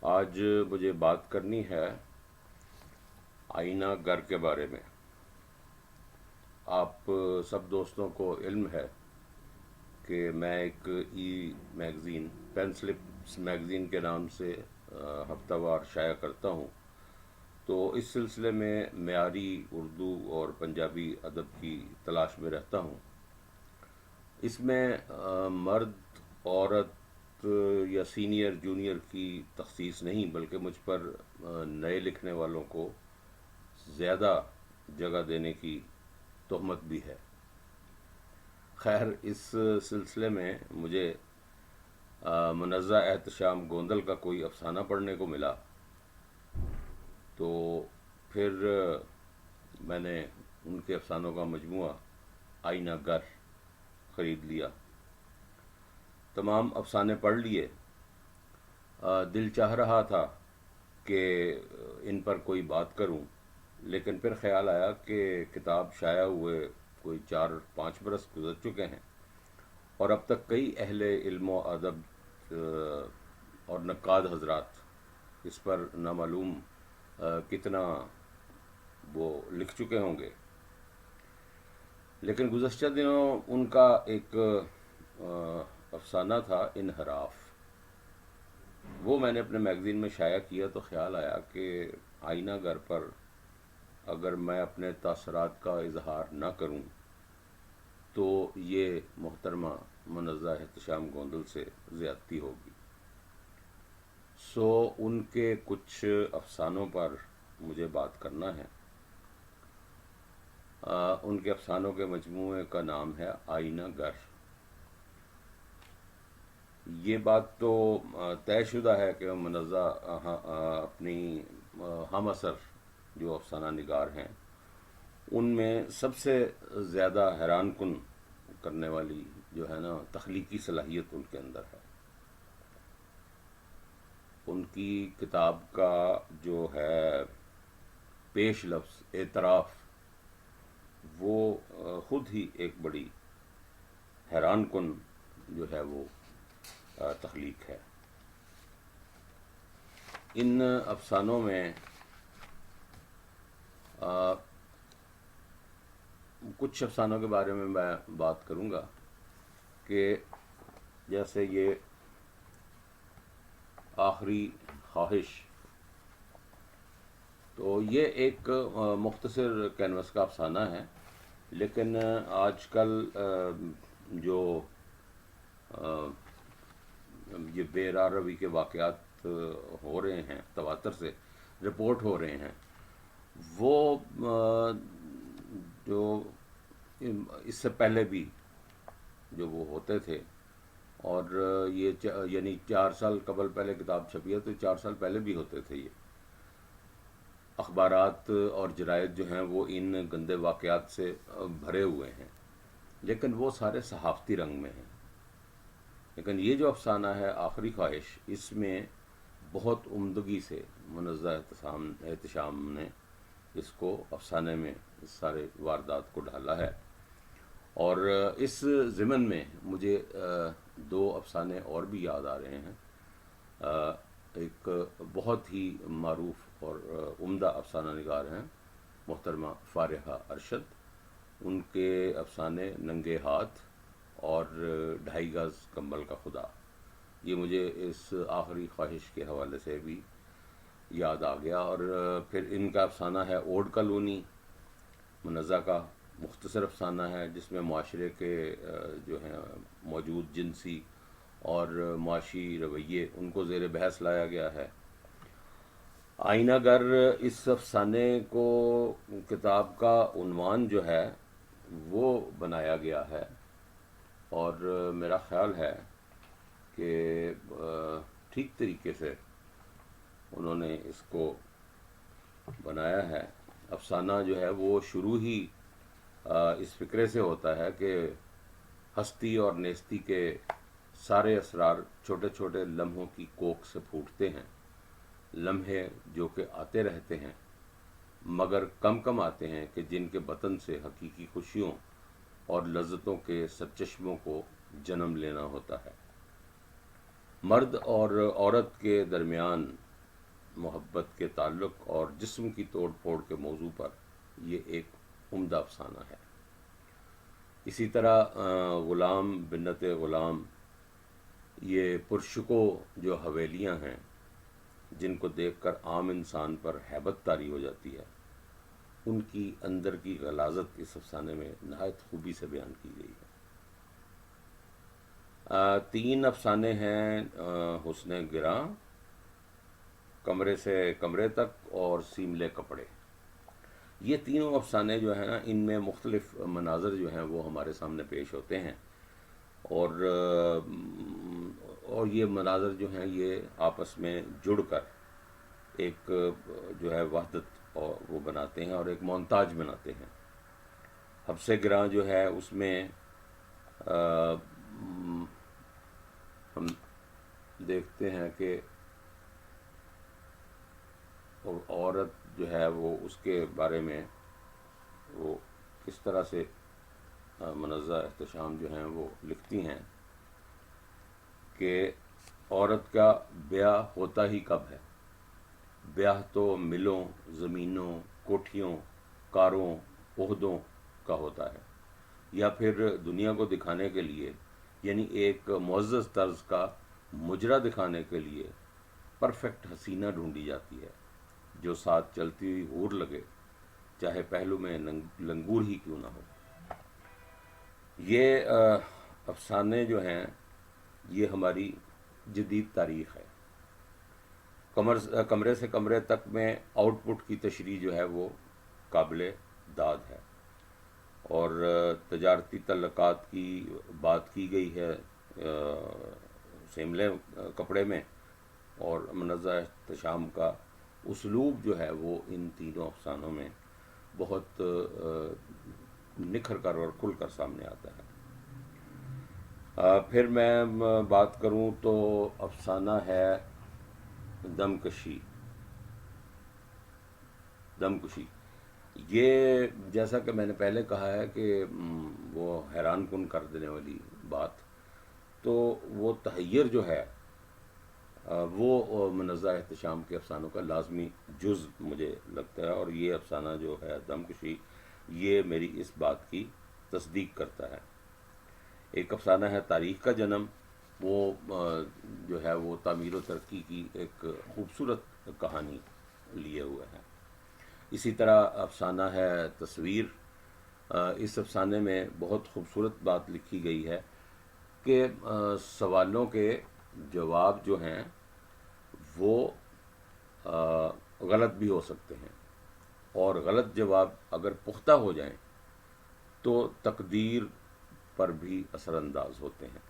آج مجھے بات کرنی ہے آئینہ گھر کے بارے میں۔ آپ سب دوستوں کو علم ہے کہ میں ایک میگزین پین سلپس میگزین کے نام سے ہفتہ وار شائع کرتا ہوں، تو اس سلسلے میں معیاری اردو اور پنجابی ادب کی تلاش میں رہتا ہوں۔ اس میں مرد عورت یا سینئر جونیئر کی تخصیص نہیں، بلکہ مجھ پر نئے لکھنے والوں کو زیادہ جگہ دینے کی تہمت بھی ہے۔ خیر، اس سلسلے میں مجھے منزہ احتشام گوندل کا کوئی افسانہ پڑھنے کو ملا، تو پھر میں نے ان کے افسانوں کا مجموعہ آئینہ گر خرید لیا۔ تمام افسانے پڑھ لیے۔ دل چاہ رہا تھا کہ ان پر کوئی بات کروں، لیکن پھر خیال آیا کہ کتاب شائع ہوئے کوئی 4-5 برس گزر چکے ہیں، اور اب تک کئی اہل علم و ادب اور نقاد حضرات اس پر نامعلوم کتنا وہ لکھ چکے ہوں گے۔ لیکن گزشتہ دنوں ان کا ایک افسانہ تھا انحراف، وہ میں نے اپنے میگزین میں شائع کیا، تو خیال آیا کہ آئینہ گھر پر اگر میں اپنے تاثرات کا اظہار نہ کروں تو یہ محترمہ منزہ احتشام گوندل سے زیادتی ہوگی۔ سو ان کے کچھ افسانوں پر مجھے بات کرنا ہے۔ ان کے افسانوں کے مجموعے کا نام ہے آئینہ گر۔ یہ بات تو طے شدہ ہے کہ منزہ اپنی ہم اثر جو افسانہ نگار ہیں ان میں سب سے زیادہ حیران کن کرنے والی جو ہے نا تخلیقی صلاحیت ان کے اندر ہے۔ ان کی کتاب کا جو ہے پیش لفظ اعتراف، وہ خود ہی ایک بڑی حیران کن جو ہے وہ تخلیق ہے۔ ان افسانوں میں کچھ افسانوں کے بارے میں بات کروں گا کہ جیسے یہ آخری خواہش، تو یہ ایک مختصر کینوس کا افسانہ ہے، لیکن آج کل جو یہ بے راہ روی کے واقعات ہو رہے ہیں، تواتر سے رپورٹ ہو رہے ہیں، وہ جو اس سے پہلے بھی جو وہ ہوتے تھے، اور یہ یعنی 4 سال قبل پہلے کتاب چھپی ہے، تو 4 سال پہلے بھی ہوتے تھے۔ یہ اخبارات اور جرائد جو ہیں وہ ان گندے واقعات سے بھرے ہوئے ہیں، لیکن وہ سارے صحافتی رنگ میں ہیں۔ لیکن یہ جو افسانہ ہے آخری خواہش، اس میں بہت عمدگی سے منزہ احتشام نے اس کو افسانے میں اس سارے واردات کو ڈھالا ہے۔ اور اس ضمن میں مجھے 2 افسانے اور بھی یاد آ رہے ہیں۔ ایک بہت ہی معروف اور عمدہ افسانہ نگار ہیں محترمہ فارحہ ارشد، ان کے افسانے ننگے ہاتھ اور 2.5 گز کمبل کا خدا، یہ مجھے اس آخری خواہش کے حوالے سے بھی یاد آ گیا۔ اور پھر ان کا افسانہ ہے اوڈ کالونی، منزہ کا مختصر افسانہ ہے، جس میں معاشرے کے جو ہیں موجود جنسی اور معاشی رویے ان کو زیر بحث لایا گیا ہے۔ آئینہ گر، اس افسانے کو کتاب کا عنوان جو ہے وہ بنایا گیا ہے، اور میرا خیال ہے کہ ٹھیک طریقے سے انہوں نے اس کو بنایا ہے۔ افسانہ جو ہے وہ شروع ہی اس فکرے سے ہوتا ہے کہ ہستی اور نیستی کے سارے اسرار چھوٹے چھوٹے لمحوں کی کوکھ سے پھوٹتے ہیں، لمحے جو کہ آتے رہتے ہیں مگر کم کم آتے ہیں، کہ جن کے بطن سے حقیقی خوشیوں اور لذتوں کے سرچشموں کو جنم لینا ہوتا ہے۔ مرد اور عورت کے درمیان محبت کے تعلق اور جسم کی توڑ پھوڑ کے موضوع پر یہ ایک عمدہ افسانہ ہے۔ اسی طرح غلام بنت غلام، یہ پرشکو جو حویلیاں ہیں جن کو دیکھ کر عام انسان پر ہیبت طاری ہو جاتی ہے، ان کی اندر کی غلاظت اس افسانے میں نہایت خوبی سے بیان کی گئی ہے۔ 3 افسانے ہیں، حسن گراں، کمرے سے کمرے تک اور سیملے کپڑے۔ یہ تینوں افسانے جو ہیں نا، ان میں مختلف مناظر جو ہیں وہ ہمارے سامنے پیش ہوتے ہیں، اور یہ مناظر جو ہیں یہ آپس میں جڑ کر ایک جو ہے وحدت وہ بناتے ہیں اور ایک مونتاج بناتے ہیں۔ حبس گراں جو ہے اس میں ہم دیکھتے ہیں کہ عورت جو ہے وہ اس کے بارے میں وہ کس طرح سے منزہ احتشام جو ہیں وہ لکھتی ہیں کہ عورت کا بیاہ ہوتا ہی کب ہے؟ بیاہ تو ملوں، زمینوں، کوٹھیوں، کاروں، عہدوں کا ہوتا ہے، یا پھر دنیا کو دکھانے کے لیے، یعنی ایک معزز طرز کا مجرا دکھانے کے لیے پرفیکٹ حسینہ ڈھونڈی جاتی ہے جو ساتھ چلتی ہوئی حور لگے، چاہے پہلو میں لنگور ہی کیوں نہ ہو۔ یہ افسانے جو ہیں یہ ہماری جدید تاریخ ہے۔ کمرے سے کمرے تک میں آؤٹ پٹ کی تشریح جو ہے وہ قابل داد ہے، اور تجارتی تعلقات کی بات کی گئی ہے سیملے کپڑے میں، اور منزہ احتشام کا اسلوب جو ہے وہ ان تینوں افسانوں میں بہت نکھر کر اور کھل کر سامنے آتا ہے۔ پھر میں بات کروں تو افسانہ ہے دمکشی۔ یہ جیسا کہ میں نے پہلے کہا ہے کہ وہ حیران کن کر دینے والی بات، تو وہ تحیر جو ہے وہ منزہ احتشام کے افسانوں کا لازمی جز مجھے لگتا ہے، اور یہ افسانہ جو ہے دمکشی یہ میری اس بات کی تصدیق کرتا ہے۔ ایک افسانہ ہے تاریخ کا جنم، وہ جو ہے وہ تعمیر و ترقی کی ایک خوبصورت کہانی لیے ہوئے ہے۔ اسی طرح افسانہ ہے تصویر۔ اس افسانے میں بہت خوبصورت بات لکھی گئی ہے کہ سوالوں کے جواب جو ہیں وہ غلط بھی ہو سکتے ہیں، اور غلط جواب اگر پختہ ہو جائیں تو تقدیر پر بھی اثر انداز ہوتے ہیں۔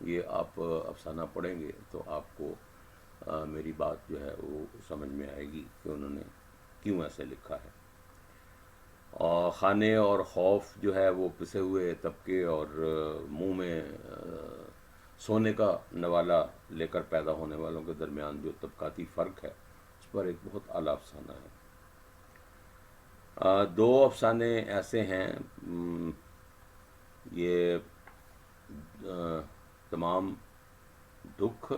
یہ آپ افسانہ پڑھیں گے تو آپ کو میری بات جو ہے وہ سمجھ میں آئے گی کہ انہوں نے کیوں ایسے لکھا ہے۔ اور خانے اور خوف جو ہے وہ پسے ہوئے طبقے اور منہ میں سونے کا نوالا لے کر پیدا ہونے والوں کے درمیان جو طبقاتی فرق ہے اس پر ایک بہت اعلیٰ افسانہ ہے۔ 2 افسانے ایسے ہیں، یہ تمام دکھ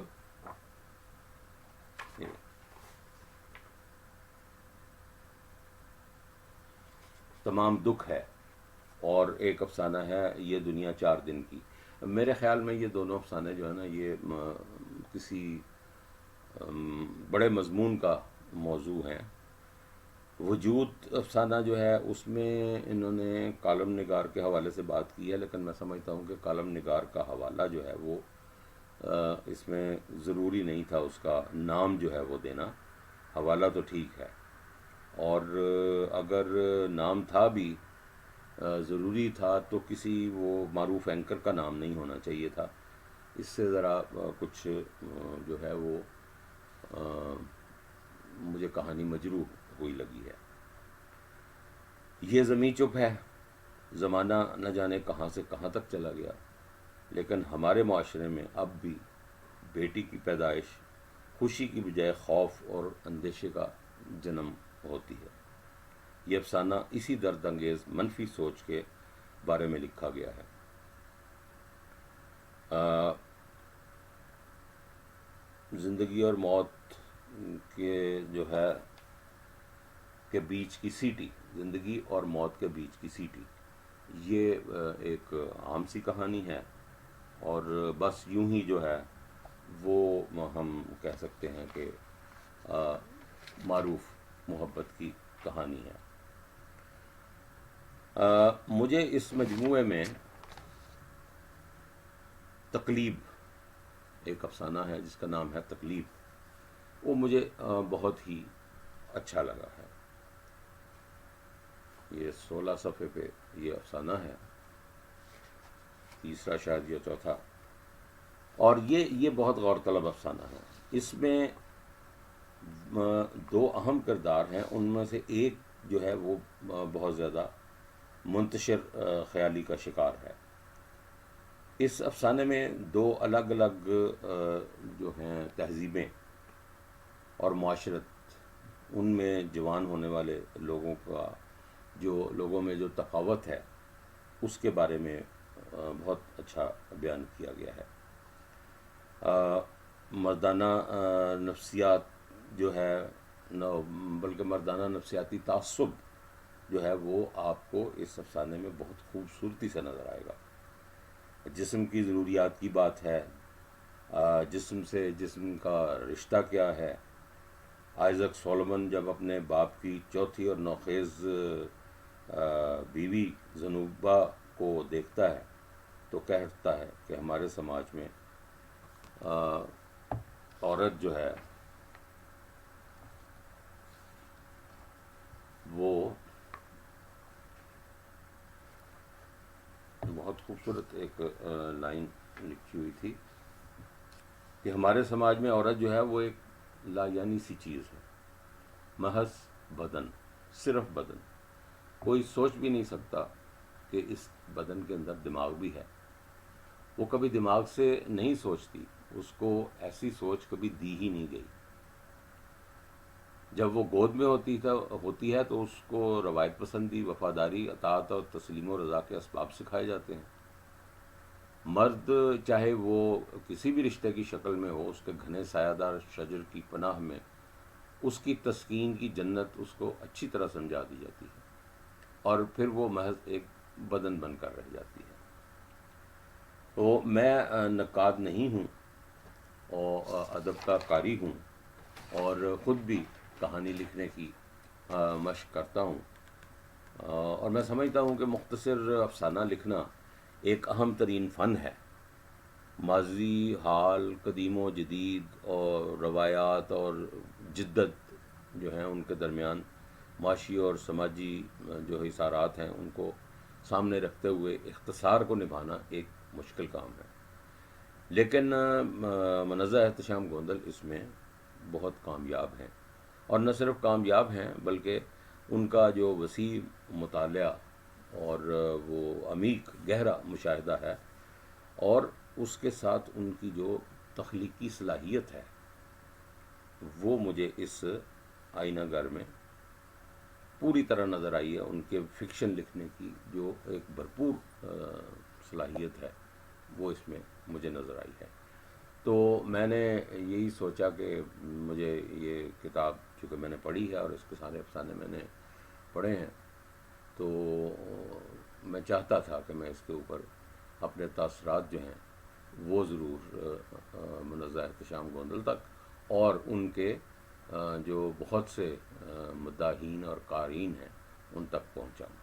ہے، اور ایک افسانہ ہے یہ دنیا 4 دن کی۔ میرے خیال میں یہ دونوں افسانے جو ہے نا یہ کسی بڑے مضمون کا موضوع ہیں۔ وجود افسانہ جو ہے اس میں انہوں نے کالم نگار کے حوالے سے بات کی ہے، لیکن میں سمجھتا ہوں کہ کالم نگار کا حوالہ جو ہے وہ اس میں ضروری نہیں تھا، اس کا نام جو ہے وہ دینا۔ حوالہ تو ٹھیک ہے، اور اگر نام تھا بھی ضروری تھا تو کسی وہ معروف اینکر کا نام نہیں ہونا چاہیے تھا۔ اس سے ذرا کچھ جو ہے وہ مجھے کہانی مجروح ہوئی لگی ہے۔ یہ زمیں چپ ہے، زمانہ نہ جانے کہاں سے کہاں تک چلا گیا، لیکن ہمارے معاشرے میں اب بھی بیٹی کی پیدائش خوشی کی بجائے خوف اور اندیشے کا جنم ہوتی ہے۔ یہ افسانہ اسی درد انگیز منفی سوچ کے بارے میں لکھا گیا ہے۔ زندگی اور موت کے جو ہے کے بیچ کی سیٹی، زندگی اور موت کے بیچ کی سیٹی، یہ ایک عام سی کہانی ہے، اور بس یوں ہی جو ہے وہ ہم کہہ سکتے ہیں کہ معروف محبت کی کہانی ہے۔ مجھے اس مجموعے میں تقلیب، ایک افسانہ ہے جس کا نام ہے تقلیب، وہ مجھے بہت ہی اچھا لگا ہے۔ یہ 16 صفحے پہ یہ افسانہ ہے، تیسرا شاید یا چوتھا، اور یہ بہت غور طلب افسانہ ہے۔ اس میں دو اہم کردار ہیں، ان میں سے ایک جو ہے وہ بہت زیادہ منتشر خیالی کا شکار ہے۔ اس افسانے میں دو الگ الگ جو ہیں تہذیبیں اور معاشرت، ان میں جوان ہونے والے لوگوں کا لوگوں میں جو تفاوت ہے اس کے بارے میں بہت اچھا بیان کیا گیا ہے۔ مردانہ نفسیات جو ہے، بلکہ مردانہ نفسیاتی تعصب جو ہے وہ آپ کو اس افسانے میں بہت خوبصورتی سے نظر آئے گا۔ جسم کی ضروریات کی بات ہے، جسم سے جسم کا رشتہ کیا ہے۔ آئزک سولمن جب اپنے باپ کی چوتھی اور نوخیز بیوی زنوبا کو دیکھتا ہے تو کہتا ہے کہ ہمارے سماج میں عورت جو ہے وہ بہت خوبصورت ایک لائن لکھی ہوئی تھی کہ ہمارے سماج میں عورت جو ہے وہ ایک لا یعنی سی چیز ہے، محض بدن، صرف بدن۔ کوئی سوچ بھی نہیں سکتا کہ اس بدن کے اندر دماغ بھی ہے۔ وہ کبھی دماغ سے نہیں سوچتی، اس کو ایسی سوچ کبھی دی ہی نہیں گئی۔ جب وہ گود میں ہوتی ہے تو اس کو روایت پسندی، وفاداری، اطاعت اور تسلیم و رضا کے اسباب سکھائے جاتے ہیں۔ مرد چاہے وہ کسی بھی رشتے کی شکل میں ہو، اس کے گھنے سایہ دار شجر کی پناہ میں اس کی تسکین کی جنت اس کو اچھی طرح سمجھا دی جاتی ہے، اور پھر وہ محض ایک بدن بن کر رہ جاتی ہے۔ تو میں نقاد نہیں ہوں اور ادب کا قاری ہوں، اور خود بھی کہانی لکھنے کی مشق کرتا ہوں، اور میں سمجھتا ہوں کہ مختصر افسانہ لکھنا ایک اہم ترین فن ہے۔ ماضی، حال، قدیم و جدید اور روایات اور جدت جو ہیں ان کے درمیان معاشی اور سماجی جو حصارات ہیں ان کو سامنے رکھتے ہوئے اختصار کو نبھانا ایک مشکل کام ہے، لیکن منزہ احتشام گوندل اس میں بہت کامیاب ہیں، اور نہ صرف کامیاب ہیں بلکہ ان کا جو وسیع مطالعہ اور وہ عمیق گہرا مشاہدہ ہے، اور اس کے ساتھ ان کی جو تخلیقی صلاحیت ہے وہ مجھے اس آئینہ گھر میں پوری طرح نظر آئی ہے۔ ان کے فکشن لکھنے کی جو ایک بھرپور صلاحیت ہے وہ اس میں مجھے نظر آئی ہے۔ تو میں نے یہی سوچا کہ مجھے یہ کتاب چونکہ میں نے پڑھی ہے اور اس کے سارے افسانے میں نے پڑھے ہیں، تو میں چاہتا تھا کہ میں اس کے اوپر اپنے تاثرات جو ہیں وہ ضرور منزہ احتشام گوندل تک اور ان کے جو بہت سے مداحین اور قارئین ہیں ان تک پہنچاؤں۔